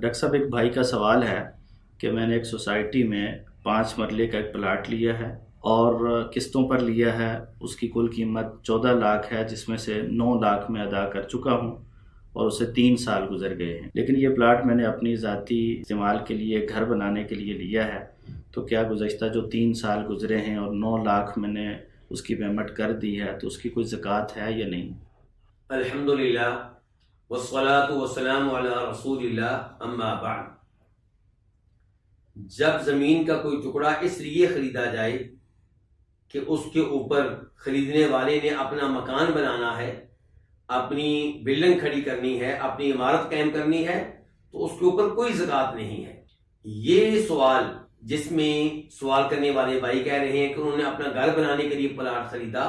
Doctor صاحب ایک بھائی کا سوال ہے کہ میں نے ایک سوسائٹی میں 5 مرلے کا ایک پلاٹ لیا ہے اور قسطوں پر لیا ہے. اس کی کل قیمت 14 لاکھ ہے، جس میں سے 9 لاکھ میں ادا کر چکا ہوں اور اسے 3 سال گزر گئے ہیں. لیکن یہ پلاٹ میں نے اپنی ذاتی استعمال کے لیے گھر بنانے کے لیے لیا ہے. تو کیا گزشتہ جو 3 سال گزرے ہیں اور 9 لاکھ میں نے اس کی پیمنٹ کر دی ہے تو اس کی کوئی زکوٰۃ ہے یا نہیں؟ الحمدللہ والصلاة والسلام علی رسول اللہ، اما بعد. جب زمین کا کوئی ٹکڑا اس لیے خریدا جائے کہ اس کے اوپر خریدنے والے نے اپنا مکان بنانا ہے، اپنی بلڈنگ کھڑی کرنی ہے، اپنی عمارت قائم کرنی ہے، تو اس کے اوپر کوئی زکوٰۃ نہیں ہے. یہ سوال جس میں سوال کرنے والے بھائی کہہ رہے ہیں کہ انہوں نے اپنا گھر بنانے کے لیے پلاٹ خریدا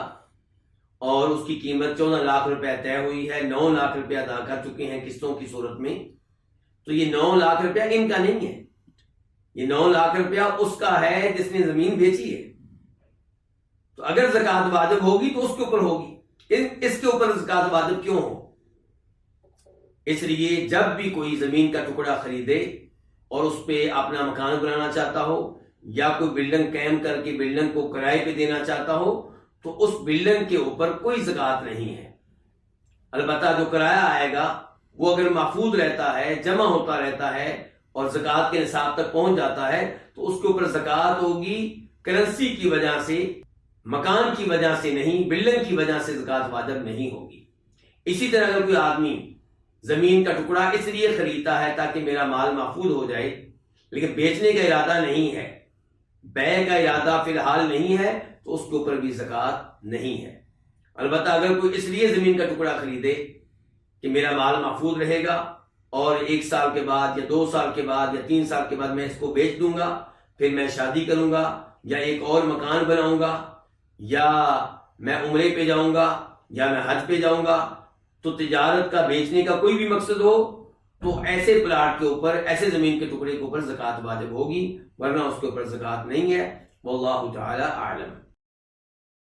اور اس کی قیمت 14 لاکھ روپے طے ہوئی ہے، 9 لاکھ روپے ادا کر چکے ہیں قسطوں کی صورت میں، تو یہ 9 لاکھ روپیہ ان کا نہیں ہے. یہ 9 لاکھ روپیہ اس کا ہے جس نے زمین بیچی ہے. تو اگر زکوٰۃ واجب ہوگی تو اس کے اوپر ہوگی. اس کے اوپر زکوٰۃ واجب کیوں ہو؟ اس لیے جب بھی کوئی زمین کا ٹکڑا خریدے اور اس پہ اپنا مکان بنانا چاہتا ہو یا کوئی بلڈنگ قائم کر کے بلڈنگ کو کرائے پہ دینا چاہتا ہو تو اس بلڈنگ کے اوپر کوئی زکوٰۃ نہیں ہے. البتہ جو کرایہ آئے گا وہ اگر محفوظ رہتا ہے، جمع ہوتا رہتا ہے اور زکوٰۃ کے نصاب تک پہنچ جاتا ہے تو اس کے اوپر زکوٰۃ ہوگی. کرنسی کی وجہ سے، مکان کی وجہ سے نہیں، بلڈنگ کی وجہ سے زکوٰۃ واجب نہیں ہوگی. اسی طرح اگر کوئی آدمی زمین کا ٹکڑا اس لیے خریدتا ہے تاکہ میرا مال محفوظ ہو جائے، لیکن بیچنے کا ارادہ نہیں ہے، بیع کا ارادہ فی الحال نہیں ہے، تو اس کے اوپر بھی زکوٰۃ نہیں ہے. البتہ اگر کوئی اس لیے زمین کا ٹکڑا خریدے کہ میرا مال محفوظ رہے گا اور 1 سال کے بعد یا 2 سال کے بعد یا 3 سال کے بعد میں اس کو بیچ دوں گا، پھر میں شادی کروں گا یا ایک اور مکان بناؤں گا یا میں عمرے پہ جاؤں گا یا میں حج پہ جاؤں گا، تو تجارت کا بیچنے کا کوئی بھی مقصد ہو تو ایسے پلاٹ کے اوپر، ایسے زمین کے ٹکڑے کے اوپر زکوٰۃ واجب ہوگی، ورنہ اس کے اوپر زکوٰۃ نہیں ہے. واللہ تعالی اعلم.